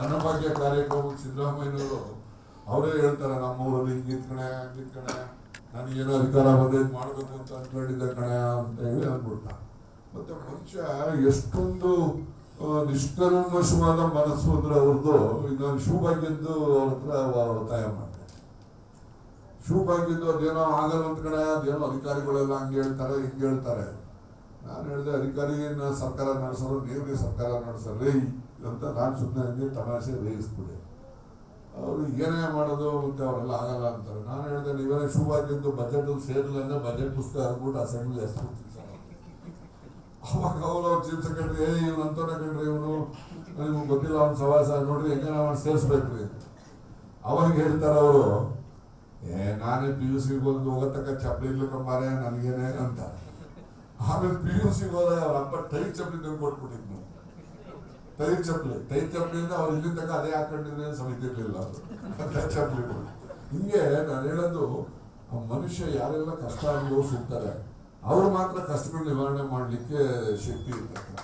ಅನ್ನಭಾಗ್ಯ ಕಾರ್ಯಕ್ರಮಕ್ಕೆ ಸಿದ್ದರಾಮಯ್ಯನವರು ಅವರೇ ಹೇಳ್ತಾರೆ, ನಮ್ಮೂರಲ್ಲಿ ಹಿಂಗಿತ್ ಕಣೆ ಹಂಗಿತ್ ಕಣೆ, ನನಗೇನೋ ಅಧಿಕಾರ ಬಂದೈದು ಮಾಡಬೇಕು ಅಂತ ಅನ್ಕೊಂಡಿದ್ದ ಕಣೆ ಅಂತ ಹೇಳಿ ಅಂದ್ಬಿಡ್ತಾರೆ. ಮತ್ತೆ ಮನುಷ್ಯ ಎಷ್ಟೊಂದು ನಿಷ್ಕಲ್ಮಶವಾದ ಮನಸ್ಸು ಅಂದ್ರೆ ಅವ್ರದ್ದು. ಈಗ ನಾನು ಶಿವಭಾಗ್ಯದ್ದು ಅವ್ರ ಹತ್ರ ಒತ್ತಾಯ ಮಾಡಿದೆ. ಶಿವಭಾಗ್ಯದ್ದು ಅದೇನೋ ಆಗಲ್ಲ ಅಂತ ಕಡೆ, ಅದೇನೋ ಅಧಿಕಾರಿಗಳೆಲ್ಲ ಹಂಗೆ ಹೇಳ್ತಾರೆ ಹಿಂಗೆ ಹೇಳ್ತಾರೆ. ನಾನು ಹೇಳಿದೆ, ಅಧಿಕಾರಿನ ಸರ್ಕಾರ ನಡೆಸೋರು ನೀವೇ ಸರ್ಕಾರ ನಡೆಸೋರಿ ಅಂತ ನಾನು ಸುಮ್ಮನೆ ಹಂಗೆ ತಮಾಷೆ ರೇಗಿಸ್ಬಿಡಿ. ಅವರು ಏನೇ ಮಾಡೋದು ಮತ್ತೆ ಅವರೆಲ್ಲ ಆಗಲ್ಲ ಅಂತಾರೆ. ನಾನು ಹೇಳಿದೆ, ನೀವೇನೇ ಶಿವಭಾಗ್ಯದ್ದು ಬಜೆಟ್ ಸೇರಿಲ್ಲ ಅಂದ್ರೆ ಬಜೆಟ್ ಪುಸ್ತಕ ಅಂದ್ಬಿಟ್ಟು ಅಸೆಂಬ್ಲಿ ಹೆಸ್ಬಿಡ್ತೀವಿ ಸರ್. ಅವಾಗ ಅವರು ಚೀಫ್ ಸೆಕ್ರೆಟರಿ ಇವನು ಅಂತಾನೆ ಕಂಡ್ರಿ, ಇವನು ನಿಮ್ಗೆ ಗೊತ್ತಿಲ್ಲ ಅವ್ನ ಸವಾಸ ನೋಡ್ರಿ ಹೆಂಗೆ ನಾವು ಸೇರಿಸ್ಬೇಕ್ರಿ. ಅವಾಗ ಹೇಳ್ತಾರೆ ಅವರು, ನಾನೇ PUC ಬಂದು ಹೋಗತಕ್ಕ ಚಪ್ಪಲಿ ಇರ್ಲಿಕ್ಕಂಬಾರೆ ನನಗೇನೆ ಅಂತ. ಆಮೇಲೆ PUC ಹೋದ ಅವ್ರ ಅಪ್ಪ ಟೈಟ್ ಚಪ್ಪಲಿ ತಂದು ಕೊಟ್ಬಿಟ್ಟಿದ್ನು. ಟೈಟ್ ಚಪ್ಪಲಿಯಿಂದ ಅವ್ರು ಇಲ್ಲಿ ತನಕ ಅದೇ ಹಾಕೊಂಡಿದ್ರೆ ಸಮಿತಿರ್ಲಿಲ್ಲ ಅದು ಚಪ್ಪಲಿಗಳು. ಹಿಂಗೆ ನಾನು ಹೇಳೋದು, ಮನುಷ್ಯ ಯಾರೆಲ್ಲ ಕಷ್ಟ ಅನುಭವಿಸಿರ್ತಾರೆ ಅವ್ರು ಮಾತ್ರ ಕಷ್ಟಗಳು ನಿವಾರಣೆ ಮಾಡಲಿಕ್ಕೆ ಶಕ್ತಿ ಇರ್ತಕ್ಕಂಥ.